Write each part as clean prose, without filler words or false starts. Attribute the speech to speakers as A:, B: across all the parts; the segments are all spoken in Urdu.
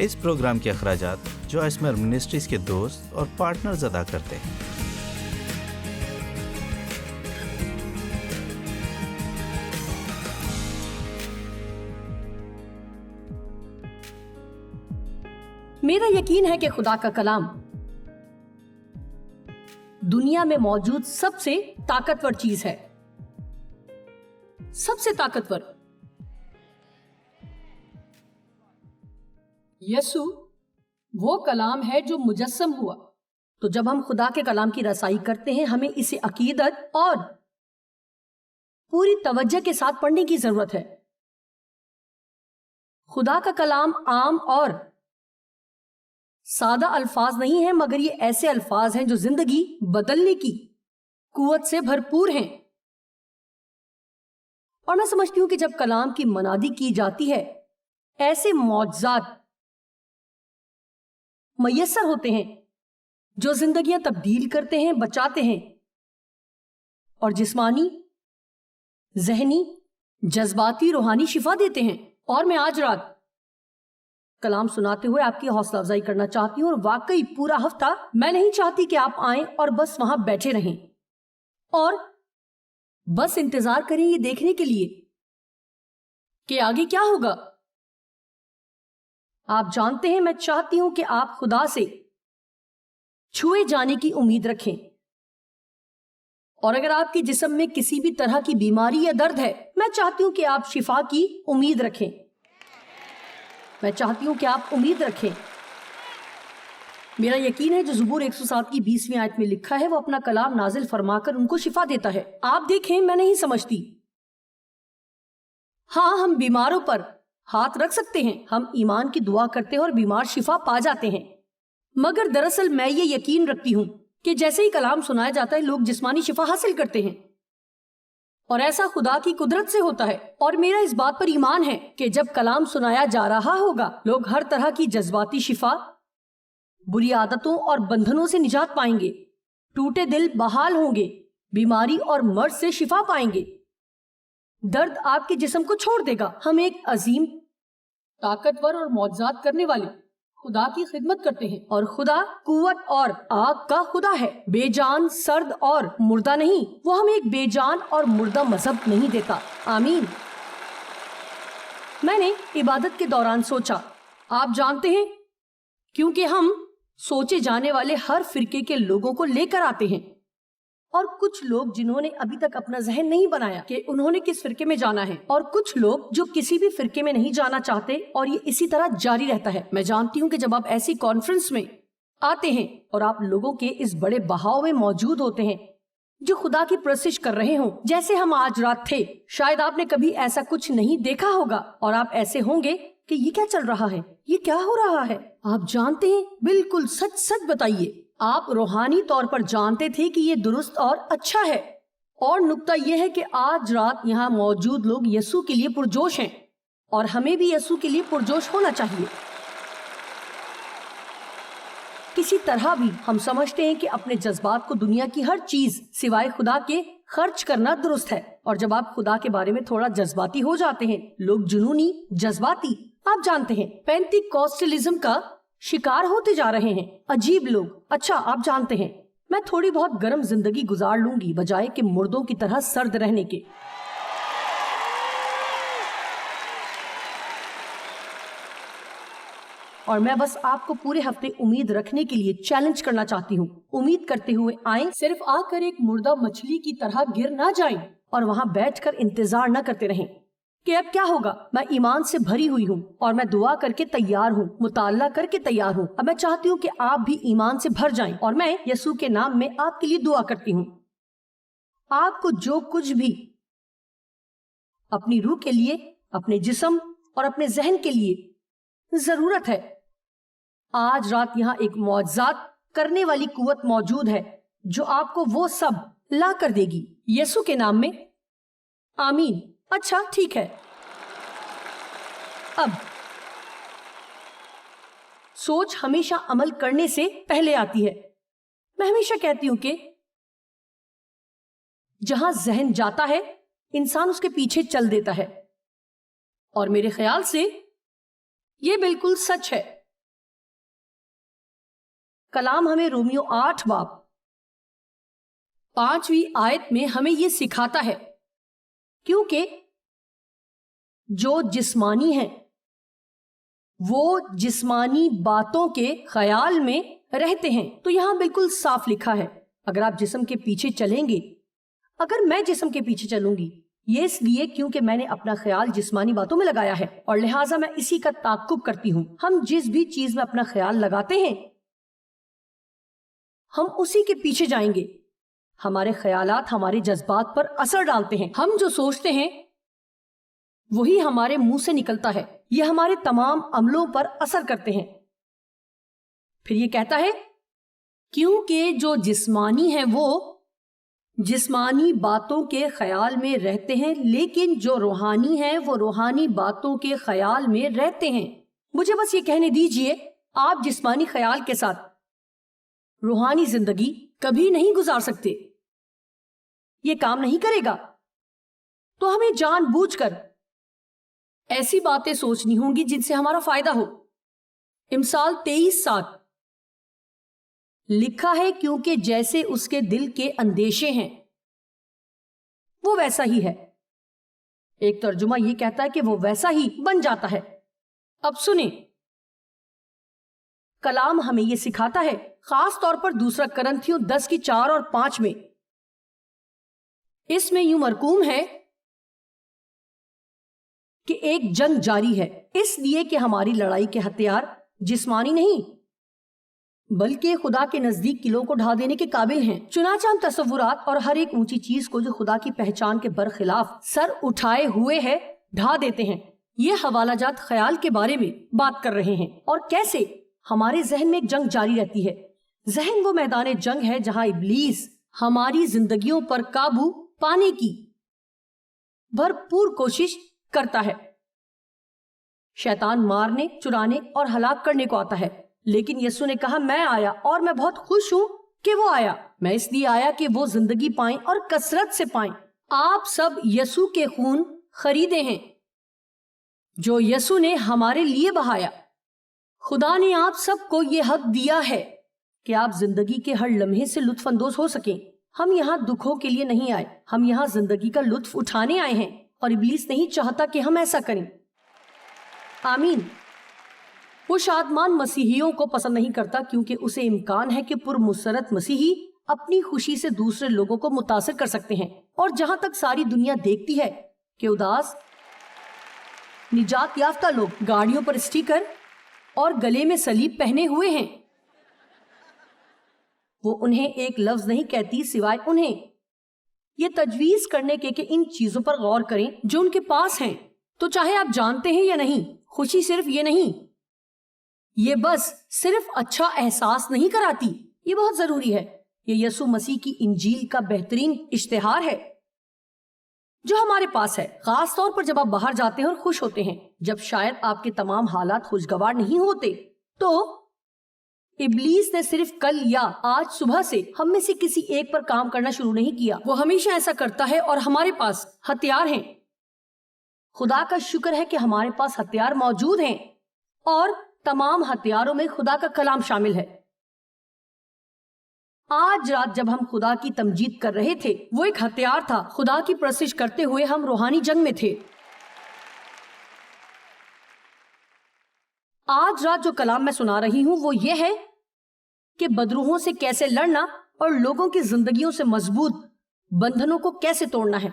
A: اس پروگرام کے اخراجات جو اسمر منسٹریز کے دوست اور پارٹنرز ادا کرتے ہیں۔
B: میرا یقین ہے کہ خدا کا کلام دنیا میں موجود سب سے طاقتور چیز ہے، سب سے طاقتور۔ یسوع وہ کلام ہے جو مجسم ہوا۔ تو جب ہم خدا کے کلام کی رسائی کرتے ہیں ہمیں اسے عقیدت اور پوری توجہ کے ساتھ پڑھنے کی ضرورت ہے۔ خدا کا کلام عام اور سادہ الفاظ نہیں ہیں، مگر یہ ایسے الفاظ ہیں جو زندگی بدلنے کی قوت سے بھرپور ہیں۔ اور میں سمجھتی ہوں کہ جب کلام کی منادی کی جاتی ہے ایسے معجزات میسر ہوتے ہیں جو زندگیاں تبدیل کرتے ہیں، بچاتے ہیں اور جسمانی، ذہنی، جذباتی، روحانی شفا دیتے ہیں۔ اور میں آج رات کلام سناتے ہوئے آپ کی حوصلہ افزائی کرنا چاہتی ہوں، اور واقعی پورا ہفتہ میں نہیں چاہتی کہ آپ آئیں اور بس وہاں بیٹھے رہیں اور بس انتظار کریں یہ دیکھنے کے لیے کہ آگے کیا ہوگا۔ آپ جانتے ہیں میں چاہتی ہوں کہ آپ خدا سے چھوئے جانے کی امید رکھیں، اور اگر آپ کے جسم میں کسی بھی طرح کی بیماری یا درد ہے میں چاہتی ہوں کہ آپ شفا کی امید رکھیں۔ میں چاہتی ہوں کہ آپ امید رکھیں۔ میرا یقین ہے جو زبور 107 کی 20ویں آیت میں لکھا ہے وہ اپنا کلام نازل فرما کر ان کو شفا دیتا ہے۔ آپ دیکھیں میں نہیں سمجھتی، ہاں ہم بیماروں پر ہاتھ رکھ سکتے ہیں، ہم ایمان کی دعا کرتے ہیں اور بیمار شفا پا جاتے ہیں، مگر دراصل میں یہ یقین رکھتی ہوں کہ جیسے ہی کلام سنایا جاتا ہے لوگ جسمانی شفا حاصل کرتے ہیں، اور ایسا خدا کی قدرت سے ہوتا ہے۔ اور میرا اس بات پر ایمان ہے کہ جب کلام سنایا جا رہا ہوگا لوگ ہر طرح کی جذباتی شفا، بری عادتوں اور بندھنوں سے نجات پائیں گے، ٹوٹے دل بحال ہوں گے، بیماری اور مرض سے شفا پائیں گے، درد آپ کے جسم کو چھوڑ دے گا۔ ہم ایک عظیم، طاقتور اور معجزات کرنے والے خدا کی خدمت کرتے ہیں، اور خدا قوت اور آگ کا خدا ہے، بے جان، سرد اور مردہ نہیں۔ وہ ہمیں ایک بے جان اور مردہ مذہب نہیں دیتا۔ آمین۔ میں نے عبادت کے دوران سوچا، آپ جانتے ہیں کیونکہ ہم سوچے جانے والے ہر فرقے کے لوگوں کو لے کر آتے ہیں، اور کچھ لوگ جنہوں نے ابھی تک اپنا ذہن نہیں بنایا کہ انہوں نے کس فرقے میں جانا ہے، اور کچھ لوگ جو کسی بھی فرقے میں نہیں جانا چاہتے، اور یہ اسی طرح جاری رہتا ہے۔ میں جانتی ہوں کہ جب آپ ایسی کانفرنس میں آتے ہیں اور آپ لوگوں کے اس بڑے بہاؤ میں موجود ہوتے ہیں جو خدا کی پرستش کر رہے ہوں جیسے ہم آج رات تھے، شاید آپ نے کبھی ایسا کچھ نہیں دیکھا ہوگا، اور آپ ایسے ہوں گے کہ یہ کیا چل رہا ہے، یہ کیا ہو رہا ہے۔ آپ جانتے ہیں، بالکل سچ سچ بتائیے، آپ روحانی طور پر جانتے تھے کہ یہ درست اور اچھا ہے۔ اور نکتہ یہ ہے کہ آج رات یہاں موجود لوگ یسوع کے لیے پرجوش ہیں، اور ہمیں بھی یسوع کے لیے پرجوش ہونا چاہیے۔ کسی طرح بھی ہم سمجھتے ہیں کہ اپنے جذبات کو دنیا کی ہر چیز سوائے خدا کے خرچ کرنا درست ہے، اور جب آپ خدا کے بارے میں تھوڑا جذباتی ہو جاتے ہیں، لوگ جنونی، جذباتی، آپ جانتے ہیں، پینٹیکوسٹلزم کا شکار ہوتے جا رہے ہیں، عجیب لوگ۔ اچھا آپ جانتے ہیں میں تھوڑی بہت گرم زندگی گزار لوں گی بجائے کہ مردوں کی طرح سرد رہنے کے۔ اور میں بس آپ کو پورے ہفتے امید رکھنے کے لیے چیلنج کرنا چاہتی ہوں، امید کرتے ہوئے آئیں، صرف آ کر ایک مردہ مچھلی کی طرح گر نہ جائیں اور وہاں بیٹھ کر انتظار نہ کرتے رہیں کہ اب کیا ہوگا۔ میں ایمان سے بھری ہوئی ہوں اور میں دعا کر کے تیار ہوں، مطالعہ کر کے تیار ہوں۔ اب میں چاہتی ہوں کہ آپ بھی ایمان سے بھر جائیں، اور میں یسوع کے نام میں آپ کے لیے دعا کرتی ہوں۔ آپ کو جو کچھ بھی اپنی روح کے لیے، اپنے جسم اور اپنے ذہن کے لیے ضرورت ہے، آج رات یہاں ایک معجزات کرنے والی قوت موجود ہے جو آپ کو وہ سب لا کر دے گی، یسوع کے نام میں، آمین۔ اچھا ٹھیک ہے، اب سوچ ہمیشہ عمل کرنے سے پہلے آتی ہے۔ میں ہمیشہ کہتی ہوں کہ جہاں ذہن جاتا ہے انسان اس کے پیچھے چل دیتا ہے، اور میرے خیال سے یہ بالکل سچ ہے۔ کلام ہمیں رومیو 8 باب 5ویں آیت میں ہمیں یہ سکھاتا ہے، کیونکہ جو جسمانی ہیں وہ جسمانی باتوں کے خیال میں رہتے ہیں۔ تو یہاں بالکل صاف لکھا ہے، اگر آپ جسم کے پیچھے چلیں گے، اگر میں جسم کے پیچھے چلوں گی، یہ اس لیے کیونکہ میں نے اپنا خیال جسمانی باتوں میں لگایا ہے، اور لہٰذا میں اسی کا تعاقب کرتی ہوں۔ ہم جس بھی چیز میں اپنا خیال لگاتے ہیں ہم اسی کے پیچھے جائیں گے۔ ہمارے خیالات ہمارے جذبات پر اثر ڈالتے ہیں، ہم جو سوچتے ہیں وہی ہمارے منہ سے نکلتا ہے، یہ ہمارے تمام عملوں پر اثر کرتے ہیں۔ پھر یہ کہتا ہے کیونکہ جو جسمانی ہیں وہ جسمانی باتوں کے خیال میں رہتے ہیں، لیکن جو روحانی ہیں وہ روحانی باتوں کے خیال میں رہتے ہیں۔ مجھے بس یہ کہنے دیجئے، آپ جسمانی خیال کے ساتھ روحانی زندگی کبھی نہیں گزار سکتے، یہ کام نہیں کرے گا۔ تو ہمیں جان بوجھ کر ایسی باتیں سوچنی ہوں گی جن سے ہمارا فائدہ ہو۔ امثال 23:7 لکھا ہے کیونکہ جیسے اس کے دل کے اندیشے ہیں وہ ویسا ہی ہے۔ ایک ترجمہ یہ کہتا ہے کہ وہ ویسا ہی بن جاتا ہے۔ اب سنیں، کلام ہمیں یہ سکھاتا ہے، خاص طور پر دوسرا کرنتھیوں 10:4 اور 5 میں، اس میں یوں مرقوم ہے کہ ایک جنگ جاری ہے، اس لیے کہ ہماری لڑائی کے ہتھیار جسمانی نہیں بلکہ خدا کے نزدیک قلعوں کو ڈھا دینے کے قابل ہیں۔ چنانچہ ہم تصورات اور ہر ایک اونچی چیز کو جو خدا کی پہچان کے برخلاف سر اٹھائے ہوئے ہے ڈھا دیتے ہیں۔ یہ حوالہ جات خیال کے بارے میں بات کر رہے ہیں، اور کیسے ہمارے ذہن میں ایک جنگ جاری رہتی ہے۔ ذہن وہ میدان جنگ ہے جہاں ابلیس ہماری زندگیوں پر قابو پانے کی بھرپور کوشش کرتا ہے۔ شیطان مارنے، چرانے اور ہلاک کرنے کو آتا ہے، لیکن یسوع نے کہا میں آیا اور میں بہت خوش ہوں کہ وہ آیا۔ میں اس لیے آیا کہ وہ زندگی پائیں اور کثرت سے پائیں۔ آپ سب یسوع کے خون خریدے ہیں جو یسوع نے ہمارے لیے بہایا۔ خدا نے آپ سب کو یہ حق دیا ہے کہ آپ زندگی کے ہر لمحے سے لطف اندوز ہو سکیں۔ ہم یہاں دکھوں کے لیے نہیں آئے، ہم یہاں زندگی کا لطف اٹھانے آئے ہیں، اور ابلیس نہیں چاہتا کہ ہم ایسا کریں۔ آمین۔ وہ شادمان مسیحیوں کو پسند نہیں کرتا کیونکہ اسے امکان ہے کہ پرمسرت مسیحی اپنی خوشی سے دوسرے لوگوں کو متاثر کر سکتے ہیں، اور جہاں تک ساری دنیا دیکھتی ہے کہ اداس نجات یافتہ لوگ گاڑیوں پر اسٹیکر اور گلے میں صلیب پہنے ہوئے ہیں، وہ انہیں ایک لفظ نہیں کہتی سوائے انہیں یہ تجویز کرنے کے کہ ان چیزوں پر غور کریں جو ان کے پاس ہیں۔ تو چاہے آپ جانتے ہیں یا نہیں، خوشی صرف یہ نہیں، یہ بس صرف اچھا احساس نہیں کراتی، یہ بہت ضروری ہے۔ یہ یسوع مسیح کی انجیل کا بہترین اشتہار ہے جو ہمارے پاس ہے، خاص طور پر جب آپ باہر جاتے ہیں اور خوش ہوتے ہیں۔ جب شاید آپ کے تمام حالات خوشگوار نہیں ہوتے، تو ابلیس نے صرف کل یا آج صبح سے ہم میں سے کسی ایک پر کام کرنا شروع نہیں کیا، وہ ہمیشہ ایسا کرتا ہے، اور ہمارے پاس ہتھیار ہیں۔ خدا کا شکر ہے کہ ہمارے پاس ہتھیار موجود ہیں، اور تمام ہتھیاروں میں خدا کا کلام شامل ہے۔ آج رات جب ہم خدا کی تمجید کر رہے تھے، وہ ایک ہتھیار تھا۔ خدا کی پرستش کرتے ہوئے ہم روحانی جنگ میں تھے۔ آج رات جو کلام میں سنا رہی ہوں وہ یہ ہے کہ بدروحوں سے کیسے لڑنا اور لوگوں کی زندگیوں سے مضبوط بندھنوں کو کیسے توڑنا ہے۔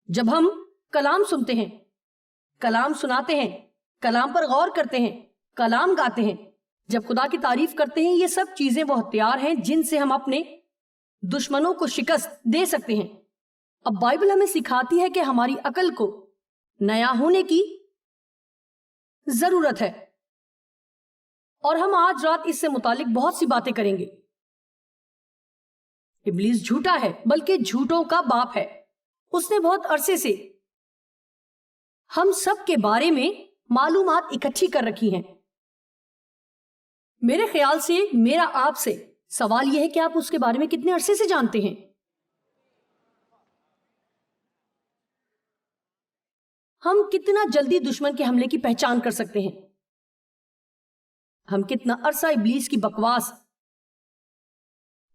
B: جب ہم کلام سنتے ہیں، کلام سناتے ہیں، کلام پر غور کرتے ہیں، کلام گاتے ہیں، جب خدا کی تعریف کرتے ہیں، یہ سب چیزیں وہ ہتھیار ہیں جن سے ہم اپنے دشمنوں کو شکست دے سکتے ہیں۔ اب بائبل ہمیں سکھاتی ہے کہ ہماری عقل کو نیا ہونے کی ضرورت ہے، اور ہم آج رات اس سے متعلق بہت سی باتیں کریں گے۔ ابلیس جھوٹا ہے، بلکہ جھوٹوں کا باپ ہے۔ اس نے بہت عرصے سے ہم سب کے بارے میں معلومات اکٹھی کر رکھی ہیں۔ میرے خیال سے میرا آپ سے سوال یہ ہے کہ آپ اس کے بارے میں کتنے عرصے سے جانتے ہیں؟ ہم کتنا جلدی دشمن کے حملے کی پہچان کر سکتے ہیں؟ ہم کتنا عرصہ ابلیس کی بکواس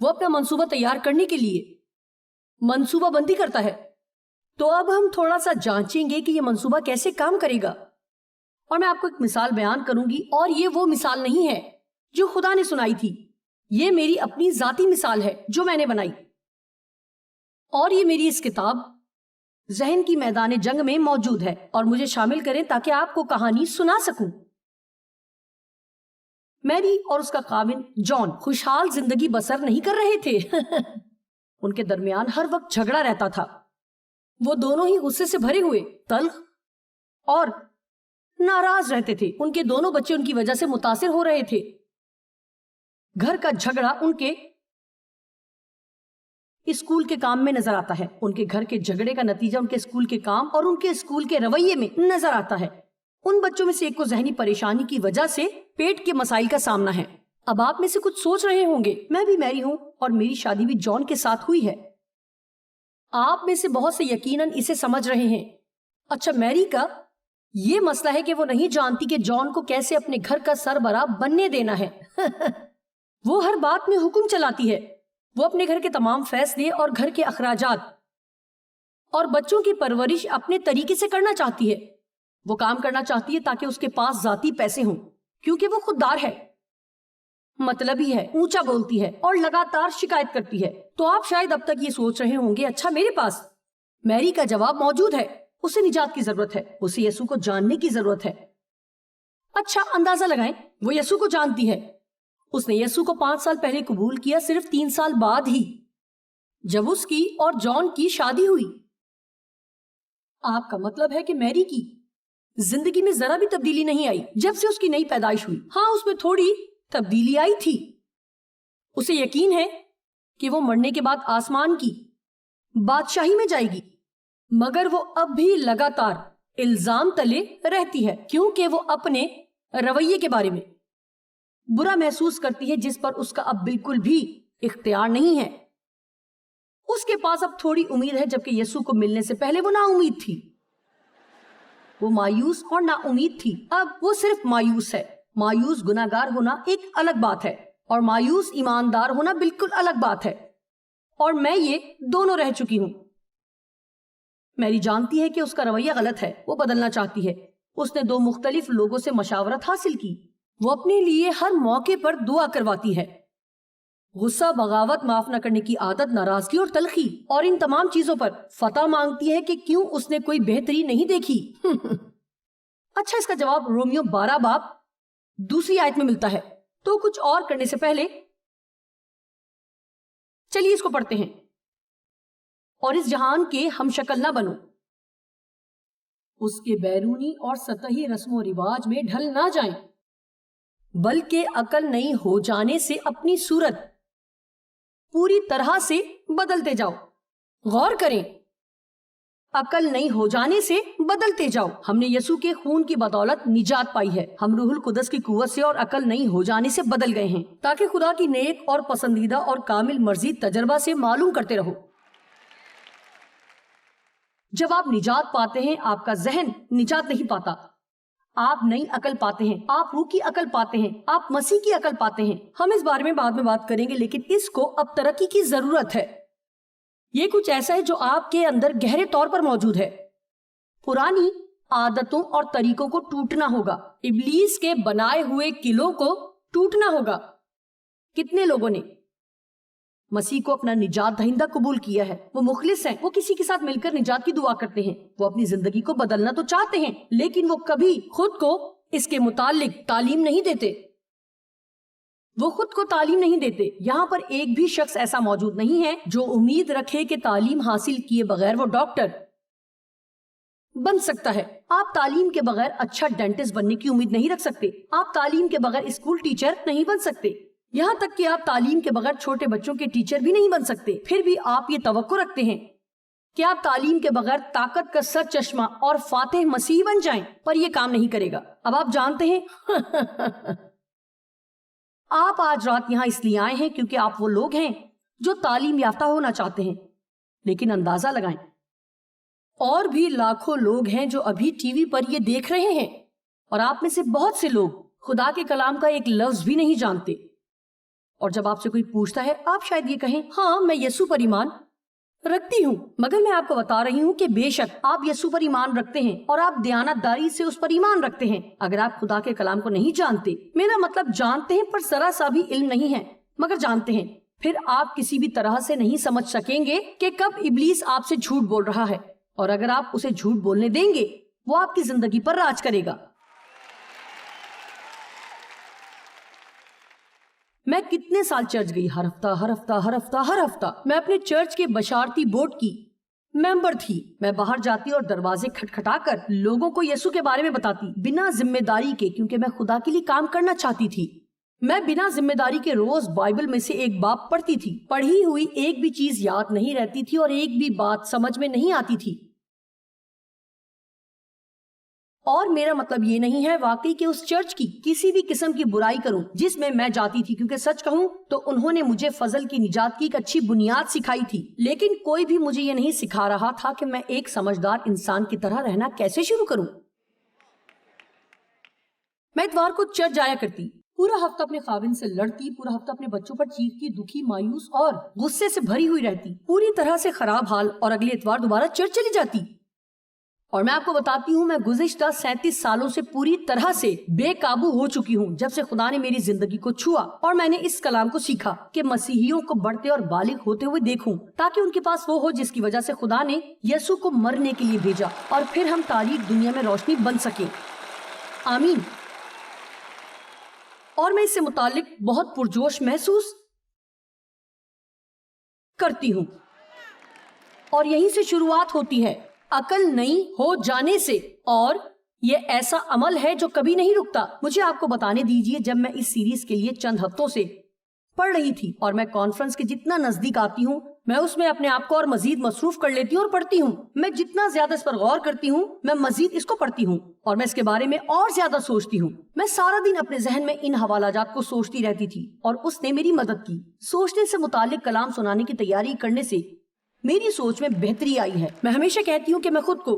B: وہ اپنا منصوبہ تیار کرنے کے لیے منصوبہ بندی کرتا ہے. تو اب ہم تھوڑا سا جانچیں گے کہ یہ منصوبہ کیسے کام کرے گا. اور میں آپ کو ایک مثال بیان کروں گی، اور یہ وہ مثال نہیں ہے جو خدا نے سنائی تھی. یہ میری اپنی ذاتی مثال ہے جو میں نے بنائی، اور یہ میری اس کتاب ذہن کی میدان جنگ میں موجود ہے. اور مجھے شامل کریں تاکہ آپ کو کہانی سنا سکوں. میری اور اس کا خاوند جان خوشحال زندگی بسر نہیں کر رہے تھے. ان کے درمیان ہر وقت جھگڑا رہتا تھا. وہ دونوں ہی غصے سے بھرے ہوئے، تلخ اور ناراض رہتے تھے. ان کے دونوں بچے ان کی وجہ سے متاثر ہو رہے تھے. گھر کا جھگڑا ان کے اسکول کے کام میں نظر آتا ہے. ان کے گھر کے جھگڑے کا نتیجہ ان کے اسکول کے کام اور ان کے اسکول کے رویے میں نظر آتا ہے. ان بچوں میں سے ایک کو ذہنی پریشانی کی وجہ سے پیٹ کے مسائل کا سامنا ہے. اب آپ میں سے کچھ سوچ رہے ہوں گے، میں بھی میری ہوں اور میری شادی بھی جان کے ساتھ ہوئی ہے. آپ میں سے بہت سے یقیناً اسے سمجھ رہے ہیں. اچھا، میری کا یہ مسئلہ ہے کہ وہ نہیں جانتی کہ جان کو کیسے اپنے گھر کا سربراہ بننے دینا ہے. وہ ہر بات میں حکم چلاتی ہے. وہ اپنے گھر کے تمام فیصلے اور گھر کے اخراجات اور بچوں کی پرورش اپنے طریقے سے کرنا چاہتی ہے. وہ کام کرنا چاہتی ہے تاکہ اس کے پاس ذاتی پیسے ہوں، کیونکہ وہ خوددار ہے، مطلبی ہے، اونچا بولتی ہے اور لگاتار شکایت کرتی ہے. تو آپ شاید اب تک یہ سوچ رہے ہوں گے، اچھا میرے پاس میری کا جواب موجود ہے. اسے نجات کی ضرورت ہے، اسے یسوع کو جاننے کی ضرورت ہے. اچھا اندازہ لگائیں، وہ یسوع کو جانتی ہے. اس نے یسوع کو 5 سال پہلے قبول کیا، صرف 3 سال بعد ہی، جب اس کی اور جان کی شادی ہوئی. آپ کا مطلب ہے کہ میری کی زندگی میں ذرا بھی تبدیلی نہیں آئی جب سے اس کی نئی پیدائش ہوئی؟ ہاں، اس میں تھوڑی تبدیلی آئی تھی. اسے یقین ہے کہ وہ مرنے کے بعد آسمان کی بادشاہی میں جائے گی، مگر وہ اب بھی لگاتار الزام تلے رہتی ہے، کیونکہ وہ اپنے رویے کے بارے میں برا محسوس کرتی ہے جس پر اس کا اب بالکل بھی اختیار نہیں ہے. اس کے پاس اب تھوڑی امید ہے، جبکہ یسوع کو ملنے سے پہلے وہ نا امید تھی. وہ مایوس اور نا امید تھی. اب وہ صرف مایوس ہے. مایوس گناہگار ہونا ایک الگ بات ہے اور مایوس ایماندار ہونا بالکل الگ بات ہے. اور میں یہ دونوں رہ چکی ہوں. میری جانتی ہے کہ اس کا رویہ غلط ہے، وہ بدلنا چاہتی ہے. اس نے 2 مختلف لوگوں سے مشاورت حاصل کی. وہ اپنے لیے ہر موقع پر دعا کرواتی ہے. غصہ، بغاوت، معاف نہ کرنے کی عادت، ناراضگی اور تلخی اور ان تمام چیزوں پر فتح مانگتی ہے کہ کیوں اس نے کوئی بہتری نہیں دیکھی. اچھا، اس کا جواب رومیو 12 باب 2 آیت میں ملتا ہے. تو کچھ اور کرنے سے پہلے چلیے اس کو پڑھتے ہیں. اور اس جہان کے ہم شکل نہ بنو، اس کے بیرونی اور سطحی رسم و رواج میں ڈھل نہ جائیں، بلکہ عقل نئی ہو جانے سے اپنی صورت پوری طرح سے بدلتے جاؤ. غور کریں، عقل نئی ہو جانے سے بدلتے جاؤ. ہم نے یسوع کے خون کی بدولت نجات پائی ہے. ہم روح القدس کی قوت سے اور عقل نئی ہو جانے سے بدل گئے ہیں، تاکہ خدا کی نیک اور پسندیدہ اور کامل مرضی تجربہ سے معلوم کرتے رہو. جب آپ نجات پاتے ہیں، آپ کا ذہن نجات نہیں پاتا. آپ نئی عقل پاتے ہیں، آپ روح کی عقل پاتے ہیں، آپ مسیح کی عقل پاتے ہیں. ہم اس بارے میں بعد میں بات کریں گے، لیکن اس کو اب ترقی کی ضرورت ہے. یہ کچھ ایسا ہے جو آپ کے اندر گہرے طور پر موجود ہے. پرانی عادتوں اور طریقوں کو ٹوٹنا ہوگا. ابلیس کے بنائے ہوئے قلعوں کو ٹوٹنا ہوگا. کتنے لوگوں نے مسیح کو اپنا نجات دہندہ قبول کیا ہے؟ وہ مخلص ہیں، وہ کسی کے ساتھ مل کر نجات کی دعا کرتے ہیں. وہ اپنی زندگی کو بدلنا تو چاہتے ہیں، لیکن وہ کبھی خود کو اس کے متعلق تعلیم نہیں دیتے. وہ خود کو تعلیم نہیں دیتے. یہاں پر ایک بھی شخص ایسا موجود نہیں ہے جو امید رکھے کہ تعلیم حاصل کیے بغیر وہ ڈاکٹر بن سکتا ہے. آپ تعلیم کے بغیر اچھا ڈینٹسٹ بننے کی امید نہیں رکھ سکتے. آپ تعلیم کے بغیر اسکول ٹیچر نہیں بن سکتے. یہاں تک کہ آپ تعلیم کے بغیر چھوٹے بچوں کے ٹیچر بھی نہیں بن سکتے. پھر بھی آپ یہ توقع رکھتے ہیں کہ آپ تعلیم کے بغیر طاقت کا سر چشمہ اور فاتح مسیح بن جائیں، پر یہ کام نہیں کرے گا. اب آپ جانتے ہیں آپ آج رات یہاں اس لیے آئے ہیں کیونکہ آپ وہ لوگ ہیں جو تعلیم یافتہ ہونا چاہتے ہیں. لیکن اندازہ لگائیں، اور بھی لاکھوں لوگ ہیں جو ابھی ٹی وی پر یہ دیکھ رہے ہیں، اور آپ میں سے بہت سے لوگ خدا کے کلام کا ایک لفظ بھی نہیں جانتے. اور جب آپ سے کوئی پوچھتا ہے آپ شاید یہ کہیں ہاں میں یسوع پر ایمان رکھتی ہوں، مگر میں آپ کو بتا رہی ہوں کہ بے شک آپ یسوع پر ایمان رکھتے ہیں اور آپ دیانت داری سے اس پر ایمان رکھتے ہیں اگر آپ خدا کے کلام کو نہیں جانتے، میرا مطلب جانتے ہیں پر ذرا سا بھی علم نہیں ہے مگر جانتے ہیں، پھر آپ کسی بھی طرح سے نہیں سمجھ سکیں گے کہ کب ابلیس آپ سے جھوٹ بول رہا ہے، اور اگر آپ اسے جھوٹ بولنے دیں گے وہ آپ کی زندگی پر راج کرے گا۔ میں کتنے سال چرچ گئی، ہر ہفتہ میں اپنے چرچ کے بشارتی بورڈ کی ممبر تھی۔ میں باہر جاتی اور دروازے کھٹکھٹا کر لوگوں کو یسوع کے بارے میں بتاتی بنا ذمہ داری کے، کیونکہ میں خدا کے لیے کام کرنا چاہتی تھی۔ میں بنا ذمہ داری کے روز بائبل میں سے ایک باب پڑھتی تھی، پڑھی ہوئی ایک بھی چیز یاد نہیں رہتی تھی اور ایک بھی بات سمجھ میں نہیں آتی تھی، اور میرا مطلب یہ نہیں ہے واقعی کہ اس چرچ کی کسی بھی قسم کی برائی کروں جس میں میں جاتی تھی، کیونکہ سچ کہوں تو انہوں نے مجھے فضل کی نجات کی ایک اچھی بنیاد سکھائی تھی، لیکن کوئی بھی مجھے یہ نہیں سکھا رہا تھا کہ میں ایک سمجھدار انسان کی طرح رہنا کیسے شروع کروں۔ میں اتوار کو چرچ جایا کرتی، پورا ہفتہ اپنے خاوند سے لڑتی، پورا ہفتہ اپنے بچوں پر چیختی، دکھی، مایوس اور غصے سے بھری ہوئی رہتی، پوری طرح سے خراب حال، اور اگلے اتوار دوبارہ چرچ چلی جاتی۔ اور میں آپ کو بتاتی ہوں میں گزشتہ 37 سالوں سے پوری طرح سے بے قابو ہو چکی ہوں جب سے خدا نے میری زندگی کو چھوا اور میں نے اس کلام کو سیکھا کہ مسیحیوں کو بڑھتے اور بالغ ہوتے ہوئے دیکھوں تاکہ ان کے پاس وہ ہو جس کی وجہ سے خدا نے یسوع کو مرنے کے لیے بھیجا اور پھر ہم تاریک دنیا میں روشنی بن سکیں۔ آمین۔ اور میں اس سے متعلق بہت پرجوش محسوس کرتی ہوں، اور یہیں سے شروعات ہوتی ہے عقل نہیں ہو جانے سے، اور یہ ایسا عمل ہے جو کبھی نہیں رکتا۔ مجھے آپ کو بتانے دیجئے، جب میں اس سیریز کے لیے چند ہفتوں سے پڑھ رہی تھی اور میں کانفرنس کے جتنا نزدیک آتی ہوں میں اس میں اپنے آپ کو اور مزید مصروف کر لیتی ہوں اور پڑھتی ہوں، میں جتنا زیادہ اس پر غور کرتی ہوں میں مزید اس کو پڑھتی ہوں اور میں اس کے بارے میں اور زیادہ سوچتی ہوں۔ میں سارا دن اپنے ذہن میں ان حوالہ جات کو سوچتی رہتی تھی اور اس نے میری مدد کی۔ سوچنے سے متعلق کلام سنانے کی تیاری کرنے سے میری سوچ میں بہتری آئی ہے۔ میں ہمیشہ کہتی ہوں کہ میں خود کو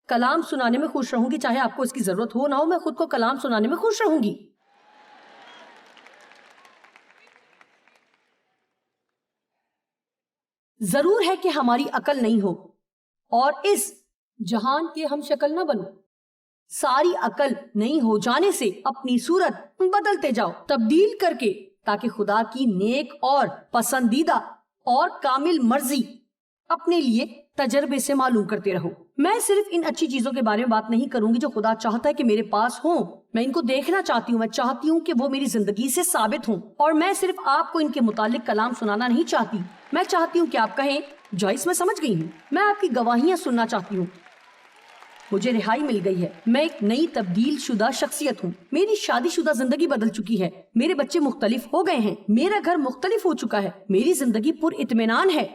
B: کلام سنانے میں خوش رہوں گی، چاہے آپ کو اس کی ضرورت ہو نہ ہو، میں خود کو کلام سنانے میں خوش رہوں گی۔ ضرور ہے کہ ہماری عقل نہیں ہو اور اس جہان کے ہم شکل نہ بنو۔ ساری عقل نہیں ہو جانے سے اپنی صورت بدلتے جاؤ، تبدیل کر کے، تاکہ خدا کی نیک اور پسندیدہ اور کامل مرضی اپنے لیے تجربے سے معلوم کرتے رہو۔ میں صرف ان اچھی چیزوں کے بارے میں بات نہیں کروں گی جو خدا چاہتا ہے کہ میرے پاس ہوں، میں ان کو دیکھنا چاہتی ہوں، میں چاہتی ہوں کہ وہ میری زندگی سے ثابت ہوں، اور میں صرف آپ کو ان کے متعلق کلام سنانا نہیں چاہتی، میں چاہتی ہوں کہ آپ کہیں جوائس میں سمجھ گئی ہوں۔ میں آپ کی گواہیاں سننا چاہتی ہوں۔ مجھے رہائی مل گئی ہے، میں ایک نئی تبدیل شدہ شخصیت ہوں، میری شادی شدہ زندگی بدل چکی ہے، میرے بچے مختلف ہو گئے ہیں، میرا گھر مختلف ہو چکا ہے، میری زندگی پر اطمینان ہے۔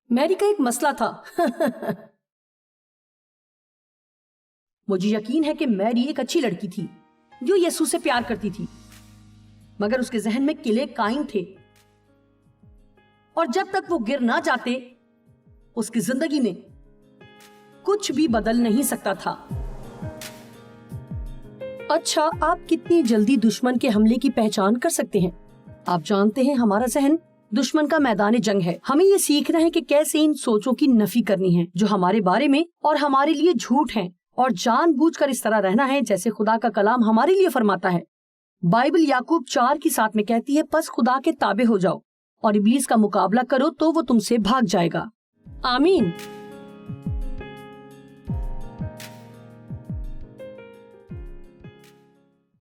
B: میری کا ایک مسئلہ تھا مجھے یقین ہے کہ میری ایک اچھی لڑکی تھی جو یسوع سے پیار کرتی تھی، مگر اس کے ذہن میں قلعے قائم تھے، اور جب تک وہ گر نہ جاتے اس کی زندگی میں کچھ بھی بدل نہیں سکتا تھا۔ اچھا، آپ کتنی جلدی دشمن کے حملے کی پہچان کر سکتے ہیں؟ آپ جانتے ہیں ہمارا ذہن دشمن کا میدان جنگ ہے۔ ہمیں یہ سیکھنا ہے کہ کیسے ان سوچوں کی نفی کرنی ہے جو ہمارے بارے میں اور ہمارے لیے جھوٹ ہیں، اور جان بوجھ کر اس طرح رہنا ہے جیسے خدا کا کلام ہمارے لیے فرماتا ہے۔ بائبل یعقوب 4:7 میں کہتی ہے، پس خدا کے تابع ہو جاؤ اور ابلیس کا مقابلہ کرو تو وہ تم سے بھاگ جائے گا۔ آمین۔